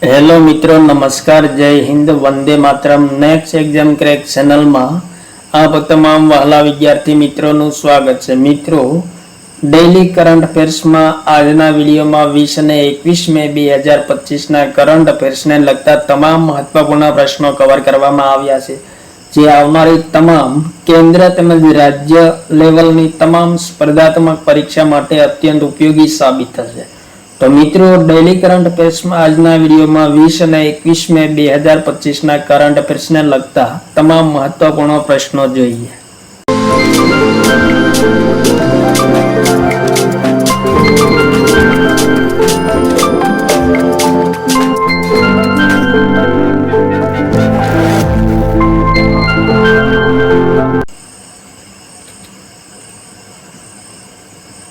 Hello મિત્રો, નમસ્કાર, જય Hind, Vande Mataram. Next exam crack ચેનલમાં આપ તમામ વહાલા વિદ્યાર્થી મિત્રોનું સ્વાગત છે. મિત્રો, ડેઇલી કરંટ અફેર્સમાં આજના વિડીયોમાં 20 અને 21 મે 2025ના કરંટ અફેર્સને લગતા તમામ મહત્વપૂર્ણ પ્રશ્નો કવર કરવામાં આવ્યા છે, જે આવનારી તમામ કેન્દ્ર તેમજ રાજ્ય લેવલની તમામ સ્પર્ધાત્મક પરીક્ષા માટે અત્યંત ઉપયોગી સાબિત થશે. તો મિત્રો, ડેઇલી કરંટ અફેર્સમાં આજના વિડીયોમાં 20 અને 21 મે 2025ના કરંટ અફેર્સને લગતા તમામ મહત્વપૂર્ણ પ્રશ્નો જોઈએ.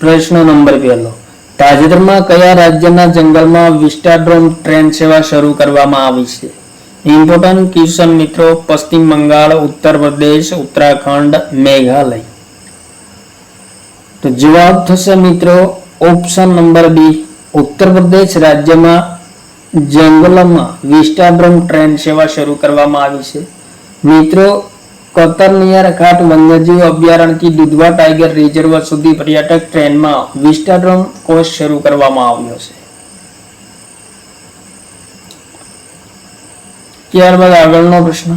પ્રશ્ન નંબર 1. તાજેતરમાં કયા રાજ્યના જંગલમાં વિસ્ટાડ્રોમ ટ્રેન સેવા શરૂ કરવામાં આવી છે? ઇમ્પોર્ટન્ટ ક્વેશ્ચન મિત્રો. પશ્ચિમ બંગાળ, ઉત્તર પ્રદેશ, ઉત્તરાખંડ, મેઘાલય. તો જવાબ થશે મિત્રો ઓપ્શન નંબર બી, ઉત્તર પ્રદેશ રાજ્યમાં જંગલોમાં વિસ્ટાડ્રોમ ટ્રેન સેવા શરૂ કરવામાં આવી છે. મિત્રો, કતરનિયાર ઘાટ વન્યજીવ અભયારણ્યથી દુધવા ટાઈગર રિઝર્વ સુધી પર્યટક ટ્રેનમાં વિસ્ટાડ્રોમ કોર્સ શરૂ કરવામાં આવ્યો છે. ત્યારબાદ આગળનો પ્રશ્ન.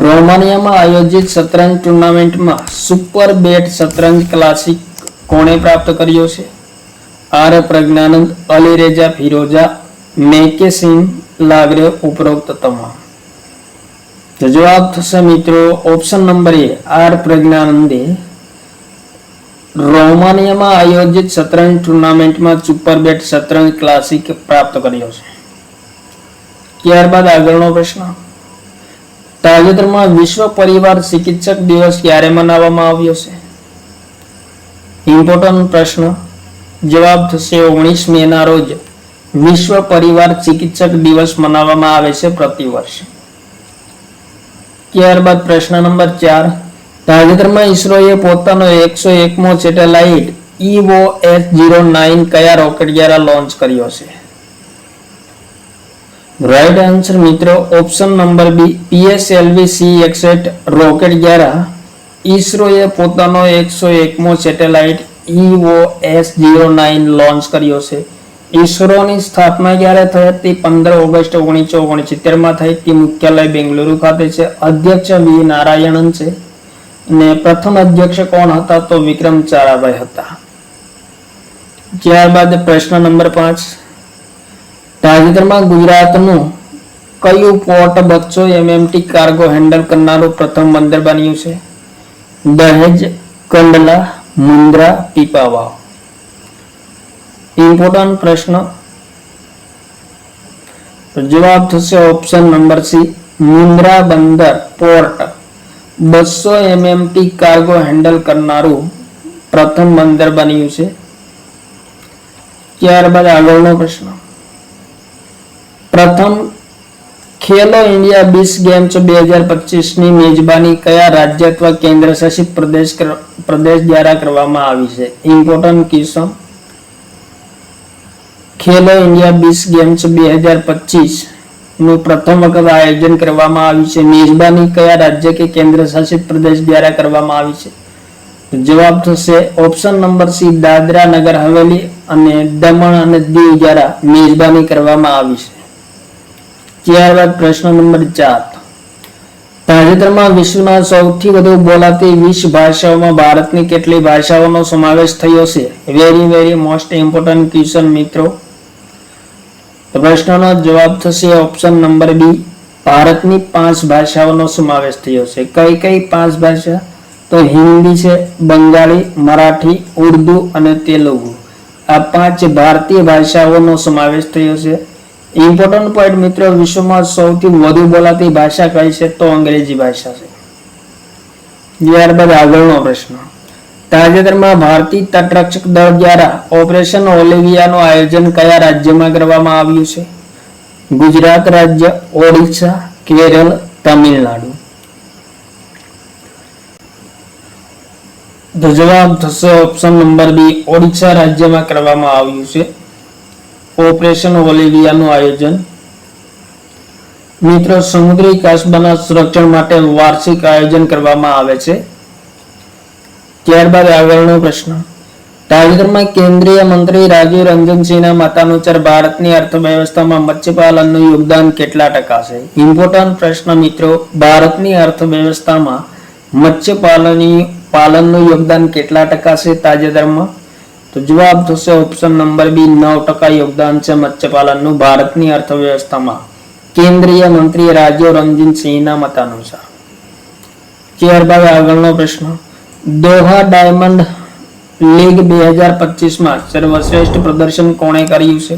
રોમાનિયામાં આયોજિત શતરંજ ટુર્નામેન્ટમાં સુપર બેટ શતરંજ ક્લાસિક કોણે પ્રાપ્ત કર્યો છે? આર પ્રજ્ઞાનંદ, અલીરેઝા ફિરોઝા, મેકેસિમ લાગ્રે, ઉપરોક્ત તમામ. તો જવાબ થશે મિત્રો ઓપ્શન નંબર એ, આર પ્રજ્ઞાનંદે રોમાનિયામાં આયોજિત શતરંજ ટુર્નામેન્ટમાં સુપર બેટ શતરંજ ક્લાસિક પ્રાપ્ત કર્યો છે. ત્યારબાદ આગળનો પ્રશ્ન. તાજેતરમાં વિશ્વ પરિવાર ચિકિત્સક દિવસ ક્યારે મનાવવામાં આવ્યો છે? ઇમ્પોર્ટન્ટ પ્રશ્ન. જવાબ થશે 19 મેના રોજ વિશ્વ પરિવાર ચિકિત્સક દિવસ મનાવવામાં આવે છે પ્રતિવર્ષ. ત્યારબાદ પ્રશ્ન નંબર 4. તાજેતરમાં ઈસરોએ પોતાનો 101મો સેટેલાઇટ EOS-09 કયા રોકેટ દ્વારા લોન્ચ કર્યો છે? રાઈટ આન્સર મિત્રો option number B, PSLV-C61 rocket દ્વારા ઈસરોએ પોતાનો 101મો સેટેલાઇટ EOS-09 લોન્ચ કર્યો છે. ઈસરોની સ્થાપના ક્યારે થઈ હતી? 15 ઓગસ્ટ 1969માં થઈ હતી. મુખ્યાલય બેંગલુરુ ખાતે છે. અધ્યક્ષ વી નારાયણન છે અને પ્રથમ અધ્યક્ષ કોણ હતા? તો વિક્રમ સારાભાઈ હતા. ત્યારબાદ પ્રશ્ન નંબર 5. તાજેતરમાં ગુજરાતનું કયું પોર્ટ 200 MMT કાર્ગો હેન્ડલ કરનારું પ્રથમ બંદર બન્યું છે? દહેજ, કંડલા, મુન્દ્રા, પીપાવાવ. ઇમ્પોર્ટન્ટ પ્રશ્ન. તો જવાબ થશે ઓપ્શન નંબર સી, મુન્દ્રા બંદર પોર્ટ 200 MMT કાર્ગો હેન્ડલ કરનારું પ્રથમ બંદર બન્યું છે. ત્યારબાદ આગળનો પ્રશ્ન. પ્રથમ ખેલો ઇન્ડિયા 20 ગેમ્સ 2025ની મેજબાની કયા રાજ્ય અથવા કેન્દ્ર શાસિત પ્રદેશ દ્વારા કરવામાં આવી છે? Important question. Khelo India 20 games 2025 નું પ્રથમ વખત આયોજન કરવામાં આવ્યું છે. મેજબાની કયા રાજ્ય કે કેન્દ્ર શાસિત પ્રદેશ દ્વારા કરવામાં આવી છે? જવાબ થશે option number C, Dadra Nagar Haveli અને દમણ અને દીવ દ્વારા મેજબાની કરવામાં આવી છે. ત્યારબાદ પ્રશ્ન નંબર 4. તાજેતરમાં વિશ્વના સૌથી વધુ બોલાતી 20 ભાષાઓમાં ભારતની કેટલી ભાષાઓનો સમાવેશ થયો છે? વેરી મોસ્ટ ઇમ્પોર્ટન્ટ ક્વેશ્ચન મિત્રો. પ્રશ્નનો જવાબ થશે ઓપ્શન નંબર બી, ભારતની 5 ભાષાઓનો સમાવેશ થયો છે. કઈ 5 ભાષા? તો હિન્દી છે, બંગાળી, મરાઠી, ઉર્દુ અને તેલુગુ. આ 5 ભારતીય ભાષાઓનો સમાવેશ થયો છે. ઇમ્પોર્ટન્ટ પોઈન્ટ મિત્રો, વિશ્વમાં સૌથી વધુ બોલાતી ભાષા કઈ છે? તો અંગ્રેજી ભાષા છે. ત્યારબાદ આગળનો પ્રશ્ન. તાજેતરમાં ભારતીય તટરક્ષક દળ દ્વારા ઓપરેશન ઓલિવિયાનું આયોજન કયા રાજ્યમાં કરવામાં આવ્યું છે? ગુજરાત રાજ્ય, ઓડિશા, કેરળ, તમિલનાડુ. તો જવાબ થશે ઓપ્શન નંબર બી, ઓડિશા રાજ્યમાં કરવામાં આવ્યું છે ઓપરેશન ઓલિવિયાનું આયોજન. મિત્રો, સમુદ્રી કાસબાના સંરક્ષણ માટે વાર્ષિક આયોજન કરવામાં આવે છે. ત્યારબાદ આગળનો પ્રશ્ન. તાજેતરમાં કેન્દ્રીય મંત્રી રાજીવ રંજનસિંહના મતાનુસાર ભારતની અર્થવ્યવસ્થામાં મત્સ્યપાલનનું યોગદાન કેટલા ટકા છે? ઇમ્પોર્ટન્ટ પ્રશ્ન મિત્રો. ભારતની અર્થવ્યવસ્થામાં મત્સ્યપાલનનું યોગદાન કેટલા ટકા છે તાજેતરમાં? તો જવાબ થશે ઓપ્શન નંબર બી, 9% યોગદાન છે મત્સ્યપાલનનું ભારતની અર્થવ્યવસ્થામાં, કેન્દ્રીય મંત્રી રાજીવ રંજન સિંહના મતાનુસાર. ત્યારબાદ આગળનો પ્રશ્ન. દોહા ડાયમંડ લીગ 2025માં સર્વશ્રેષ્ઠ પ્રદર્શન કોણે કર્યું છે?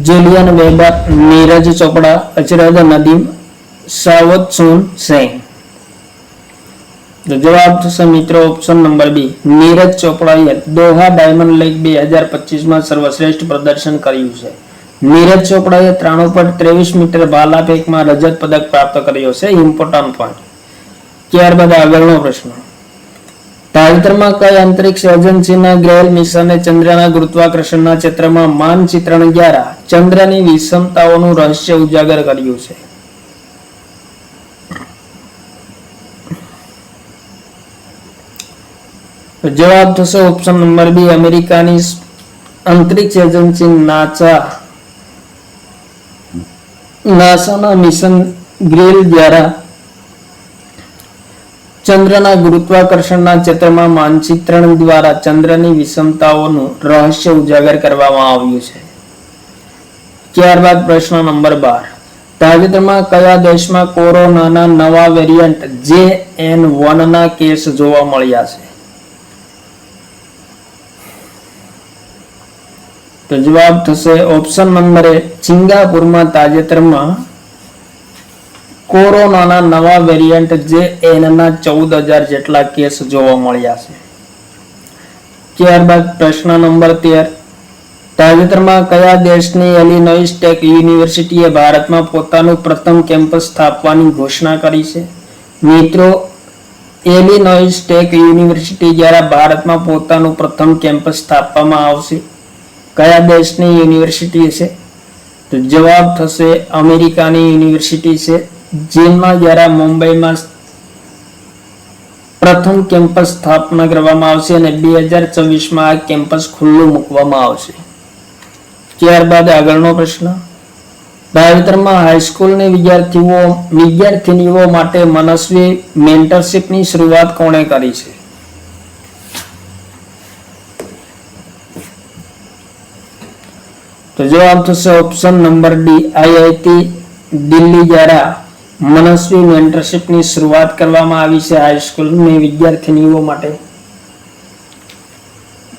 જુલિયન વેબર, નીરજ ચોપડા, અચરદ નદીમ, સાવતસુન સેન. તો જવાબ થશે મિત્રો ઓપ્શન નંબર બી, નીરજ ચોપડાએ દોહા ડાયમંડ લીગ 2025માં સર્વશ્રેષ્ઠ પ્રદર્શન કર્યું છે. નીરજ ચોપડાએ 93.23 મીટર ભાલા ફેંકમાં રજત પદક પ્રાપ્ત કર્યો છે. Important point. ત્યારબાદ આગળનો પ્રશ્ન. તાજેતરમાં કઈ અંતરિક્ષ એજન્સીના ગ્રેલ મિશને ચંદ્રના ગુરુત્વાકર્ષણના ક્ષેત્રમાં માનચિત્રણ દ્વારા ચંદ્રની વિષમતાઓનું રહસ્ય ઉજાગર કર્યું છે? જવાબ થશે ઓપ્શન નંબર બી, અમેરિકાની અંતરિક્ષ એજન્સી નાસાના મિશન ગ્રેલ દ્વારા ચંદ્રના ગુરુત્વાકર્ષણના ક્ષેત્રમાં માનચિત્રણ દ્વારા ચંદ્રની વિષમતાઓનું રહસ્ય ઉજાગર કરવામાં આવ્યું છે. ત્યારબાદ પ્રશ્ન નંબર 12. તાજેતરમાં કયા દેશમાં કોરોનાના નવા વેરિયન્ટ JN1 ના કેસ જોવા મળ્યા છે? તો જવાબ થશે ઓપ્શન નંબર એ, સિંગાપુરમાં તાજેતરમાં કોરોનાના નવા વેરિયન્ટ JN ના 14,000 જેટલા કેસ જોવા મળ્યા છે. ત્યારબાદ પ્રશ્ન નંબર 13. તાજેતરમાં કયા દેશની ઇલિનોઇસ સ્ટેટ યુનિવર્સિટીએ ભારતમાં પોતાનું પ્રથમ કેમ્પસ સ્થાપવાની ઘોષણા કરી છે? મિત્રો, ઇલિનોઇસ સ્ટેટ યુનિવર્સિટી દ્વારા ભારતમાં પોતાનું પ્રથમ કેમ્પસ સ્થાપવામાં આવશે. કયા દેશની યુનિવર્સિટી છે? તો જવાબ થશે અમેરિકાની યુનિવર્સિટી છે, જેમાં દ્વારા મુંબઈમાં પ્રથમ કેમ્પસ સ્થાપના કરવામાં આવશે અને 2024માં આ કેમ્પસ ખુલ્લું મૂકવામાં આવશે. ત્યારબાદ આગળનો પ્રશ્ન. તાજેતરમાં હાઈસ્કૂલની વિદ્યાર્થીનીઓ માટે મનસ્વી મેન્ટરશિપની શરૂઆત કોણે કરી છે? તો જવાબ થશે option number D, IIT Delhi દ્વારા મનસ્વી મેન્ટરશિપની શરૂઆત કરવામાં આવી છે હાઈસ્કૂલની વિદ્યાર્થીનીઓ માટે.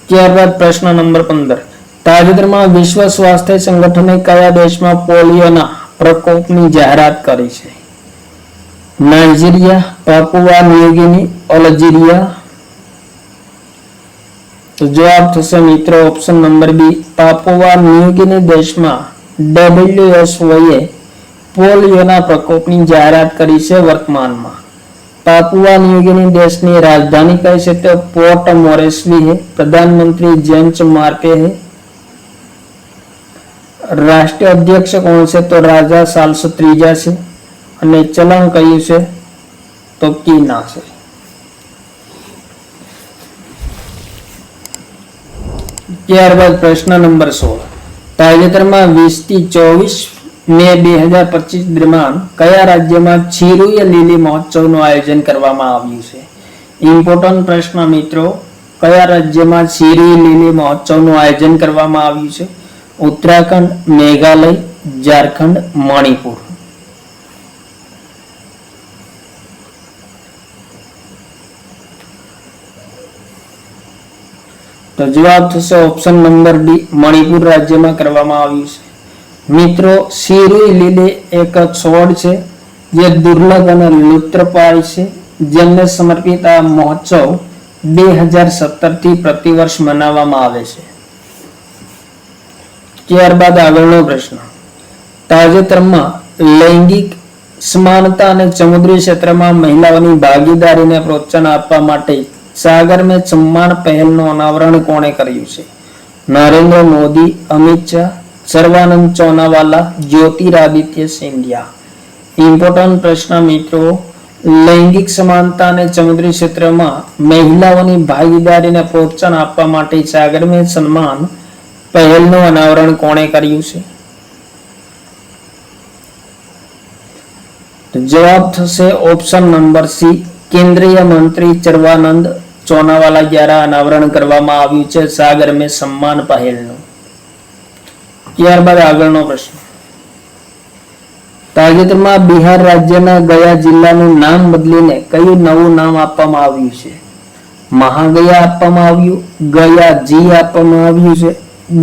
ત્યારબાદ પ્રશ્ન નંબર 15. તાજેતરમાં વિશ્વ સ્વાસ્થ્ય સંગઠને કયા દેશમાં પોલિયોના પ્રકોપની જાહેરાત કરી છે? Nigeria, Papua New Guinea, Algeria. તો જવાબ થશે મિત્રો option number B, Papua New Guinea દેશમાં WHOએ પોલિયોના પ્રકોપની જાહેરાત કરી છે વર્તમાનમાં. પાપુઆ ન્યૂગિની દેશની રાજધાની કઈ છે? તો પોર્ટ મોરેસ્બી है. प्रधानमंत्री जेम्स मार्पे है. રાષ્ટ્રીય અધ્યક્ષ કોણ છે? તો રાજા ચાર્લ્સ ત્રીજા છે. અને ચલણ કયું છે? તો કીના છે. ત્યારબાદ પ્રશ્ન નંબર 16. તાજેતરમાં 20 થી 24 મે 2025 દરમિયાન કયા રાજ્યમાં છીરુય લીલી મહોત્સવનું આયોજન કરવામાં આવ્યું છે? ઇમ્પોર્ટન્ટ પ્રશ્ન મિત્રો. કયા રાજ્યમાં છીરુય લીલી મહોત્સવનું આયોજન કરવામાં આવ્યું છે? ઉત્તરાખંડ, મેઘાલય, ઝારખંડ, મણિપુર. તો જવાબ થશે ઓપ્શન નંબર ડી, મણિપુર રાજ્યમાં કરવામાં આવ્યું છે. મિત્રો, છીરુય લીલી એક છોડ છે જે દુર્લભ અને લુપ્તપ્રાય છે, જેમને સમર્પિત આ મહોત્સવ 2017 થી પ્રતિવર્ષ મનાવવામાં આવે છે. ત્યારબાદ આગળનો પ્રશ્ન. તાજેતરમાં લૈંગિક સમાનતા અને સમુદ્રી ક્ષેત્રમાં મહિલાઓની ભાગીદારીને પ્રોત્સાહન આપવા માટે સાગર મેં સમ્માન પહેલનું અનાવરણ કોણે કર્યું છે? નરેન્દ્ર મોદી, અમિત શાહ, સર્વાનંદ ચોનાવાલા, જ્યોતિરાદિત્ય સિંધિયા. ઇમ્પોર્ટન્ટ પ્રશ્ન મિત્રો, લૈંગિક સમાનતા અને સમુદ્રી ક્ષેત્રમાં મહિલાઓની ભાગીદારીને પ્રોત્સાહન આપવા માટે સાગર મેં સન્માન પહેલનું અનાવરણ કોણે કર્યું છે? જવાબ થશે ઓપ્શન નંબર સી, કેન્દ્રીય મંત્રી સર્વાનંદ ચોનાવાલા દ્વારા અનાવરણ કરવામાં આવ્યું છે સાગર મેં સન્માન પહેલનું. ત્યારબાદ આગળનો પ્રશ્ન, તાજેતરમાં બિહાર રાજ્યના ગયા જિલ્લાનું નામ બદલીને કયું નવું નામ આપવામાં આવ્યું છે? મહાગયા આપવામાં આવ્યું, ગયા જી આપવામાં આવ્યું છે,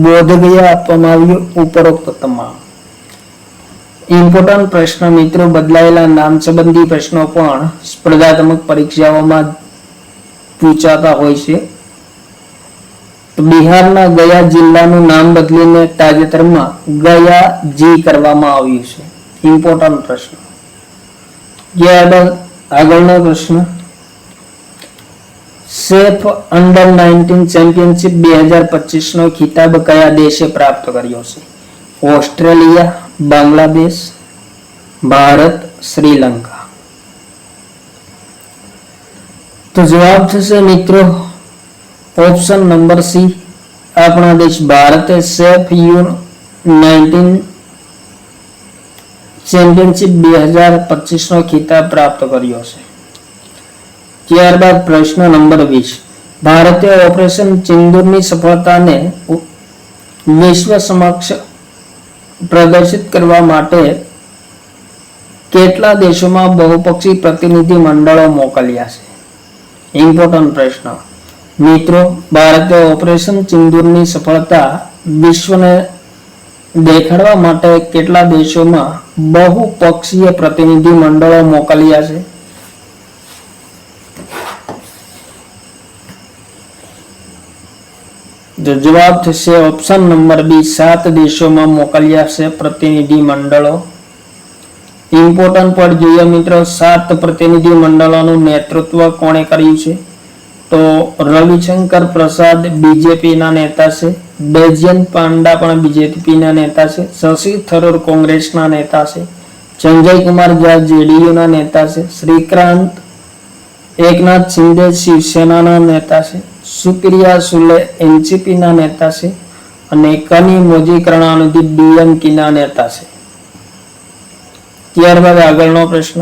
બોધગયા આપવામાં આવ્યું, ઉપરોક્ત તમામ. ઇમ્પોર્ટન્ટ પ્રશ્ન મિત્રો, બદલાયેલા નામ સંબંધી પ્રશ્નો પણ સ્પર્ધાત્મક પરીક્ષાઓમાં પૂછાતા હોય છે. તો બિહારના ગયા જિલ્લાનું નામ બદલીને તાજેતરમાં ગયા જી કરવામાં આવ્યું છે. ઇમ્પોર્ટન્ટ પ્રશ્ન. ત્યારબાદ આગળનો પ્રશ્ન, સેફ અંડર 19 ચેમ્પિયનશિપ 2025 નો ખિતાબ કયા દેશે પ્રાપ્ત કર્યો છે? ઓસ્ટ્રેલિયા, બાંગ્લાદેશ, ભારત, શ્રીલંકા. તો જવાબ થશે મિત્રો ઓપ્શન નંબર સી, આપણા દેશ ભારતે સેફ U19 ચેમ્પિયનશિપ 2025 નો ખિતાબ પ્રાપ્ત કર્યો છે. ત્યારબાદ પ્રશ્ન નંબર 20, ભારતે ઓપરેશન સિંદૂરની સફળતાને વિશ્વ સમક્ષ પ્રદર્શિત કરવા માટે કેટલા દેશોમાં બહુપક્ષી પ્રતિનિધિ મંડળો મોકલ્યા છે? ઇમ્પોર્ટન્ટ પ્રશ્ન મિત્રો, ભારતે ઓપરેશન સિંદૂરની સફળતા વિશ્વને દેખાડવા માટે કેટલા દેશોમાં બહુપક્ષીય પ્રતિનિધિ મંડળો મોકલ્યા છે? જો જવાબ થશે ઓપ્શન નંબર બી, 7 દેશોમાં મોકલ્યા છે પ્રતિનિધિ મંડળો. ઇમ્પોર્ટન્ટ પર જોઈએ મિત્રો, 7 પ્રતિનિધિ મંડળોનું નેતૃત્વ કોણે કર્યું છે? તો રવિશંકર પ્રસાદ બીજેપીના નેતા છે, બૈજયંત પાંડા પણ બીજેપીના નેતા છે, શશી થરૂર કોંગ્રેસના નેતા છે, સંજય કુમાર ઝા જેડીયુના નેતા છે, શ્રીકાંત એકનાથ શિંદે શિવસેનાના નેતા છે, સુપ્રિયા સુલે એનસીપીના નેતા છે અને કની મોજી કરુણાનિધિ ડીએમકેના નેતા છે. ત્યારબાદ આગળનો પ્રશ્ન,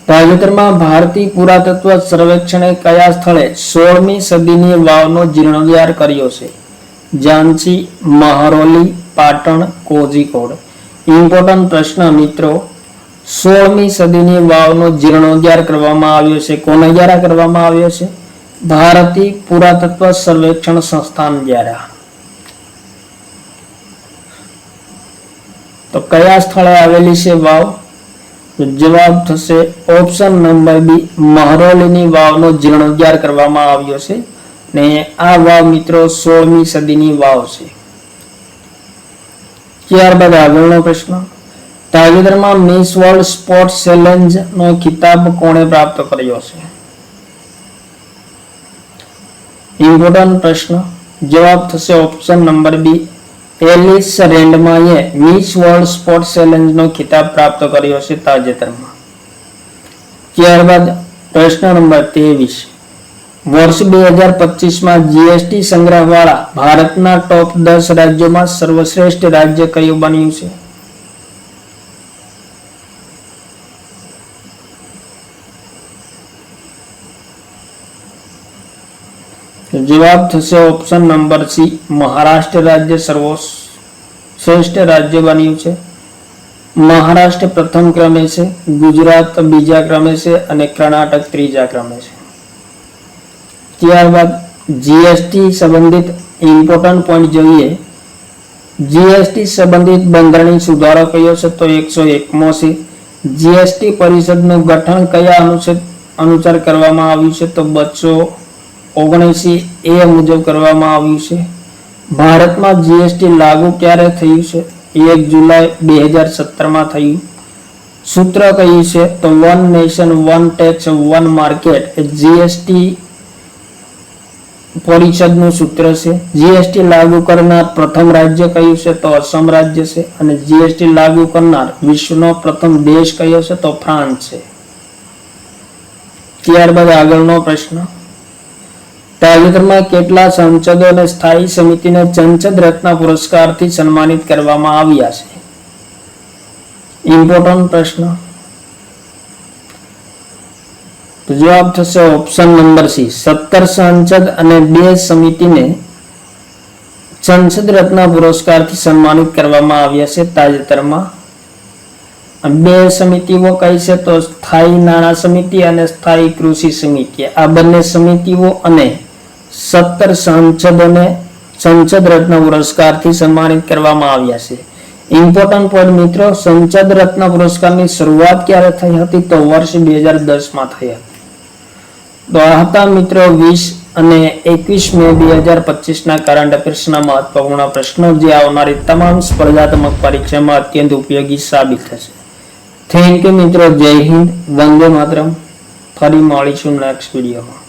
તાજેતરમાં ભારતીય પુરાતત્વ સર્વેક્ષણે કયા સ્થળે 16મી સદીની વાવનો જીર્ણોદ્ધાર કર્યો છે? ઝાંસી, મહરૌલી, પાટણ, કોઝિકોડ. ઇમ્પોર્ટન્ટ પ્રશ્ન મિત્રો, 16મી સદીની વાવનો જીર્ણોદ્ધાર કરવામાં આવ્યો છે. કોના દ્વારા કરવામાં આવ્યો છે? ભારતીય પુરાતત્વ સર્વેક્ષણ સંસ્થાન દ્વારા. તો કયા સ્થળે આવેલી છે વાવ? તો જવાબ થશે ઓપ્શન નંબર બી, મહરૌલીની વાવનો જીર્ણોદ્ધાર કરવામાં આવ્યો છે ને આ વાવ મિત્રો 16મી સદીની વાવ છે. ત્યારબાદ આગળનો પ્રશ્ન, તાજેતરમાં મિસ વર્લ્ડ સ્પોર્ટ્સ ચેલેન્જ નો ખિતાબ કોણે પ્રાપ્ત કર્યો છે? ઇમ્પોર્ટન્ટ પ્રશ્ન, જવાબ થશે ઓપ્શન નંબર બી, એલિસ રેન્ડમાએ મિસ વર્લ્ડ સ્પોર્ટ્સ ચેલેન્જ નો ખિતાબ પ્રાપ્ત કર્યો છે તાજેતરમાં. ત્યારબાદ પ્રશ્ન નંબર 23, વર્ષ 2025માં જીએસટી સંગ્રહવાળા ભારતના ટોપ 10 રાજ્યોમાં સર્વશ્રેષ્ઠ રાજ્ય કયું બન્યું છે? જવાબ થશે ઓપ્શન નંબર સી, મહારાષ્ટ્ર રાજ્ય સર્વશ્રેષ્ઠ રાજ્ય બન્યું છે. મહારાષ્ટ્ર પ્રથમ ક્રમે છે, ગુજરાત બીજા ક્રમે છે અને કર્ણાટક ત્રીજા ક્રમે છે. ત્યારબાદ જીએસટી સંબંધિત ઇમ્પોર્ટન્ટ પોઈન્ટ જોઈએ. જીએસટી સંબંધિત બંધારણીય સુધારો કયો છે? તો 101મો છે. જીએસટી પરિષદનું ગઠન કયા અનુસાર કરવામાં આવ્યું છે? તો 279A મુજબ કરવામાં આવ્યું છે. ભારતમાં જીએસટી લાગુ ક્યારે થયું છે? 1 જુલાઈ 2017માં થયું. સૂત્ર કયું છે? તો one nation one tax one market. GST પરિષદનું સૂત્ર છે. જીએસટી લાગુ કરનાર પ્રથમ રાજ્ય કયું છે? તો અસમ રાજ્ય છે. અને જીએસટી લાગુ કરનાર વિશ્વનો પ્રથમ દેશ કયો છે? તો ફ્રાન્સ છે. ત્યારબાદ આગળનો પ્રશ્ન, તાજેતરમાં કેટલા સાંસદો અને સ્થાયી સમિતિને સંસદ રત્ન પુરસ્કારથી સન્માનિત કરવામાં આવ્યા છે? ઇમ્પોર્ટન્ટ પ્રશ્ન. તો જવાબ થશે ઓપ્શન નંબર સી, 17 સાંસદ અને 2 સમિતિને સંસદ રત્ન પુરસ્કારથી સન્માનિત કરવામાં આવ્યા છે તાજેતરમાં. 2 સમિતિઓ કઈ છે? તો સ્થાયી નાણાં સમિતિ અને સ્થાયી કૃષિ સમિતિ. આ બંને સમિતિઓ અને 17 સાંસદોને સંસદ રત્ન પુરસ્કારથી સન્માનિત કરવામાં આવ્યા છે. ઇમ્પોર્ટન્ટ પોઈન્ટ મિત્રો, સંસદ રત્ન પુરસ્કારની શરૂઆત ક્યારે થઈ હતી? તો વર્ષ 2010 માં થઈ હતી. તો આ હતા મિત્રો 20 અને 21 મે 2025 ના કરંટ અફેર્સના મહત્વપૂર્ણ પ્રશ્નો, જે આવનારી તમામ સ્પર્ધાત્મક પરીક્ષામાં અત્યંત ઉપયોગી સાબિત થશે. થેન્ક યુ મિત્રો. જય હિન્દ, વંદે માતરમ. ફરી મળીશું નેક્સ્ટ વિડીયોમાં.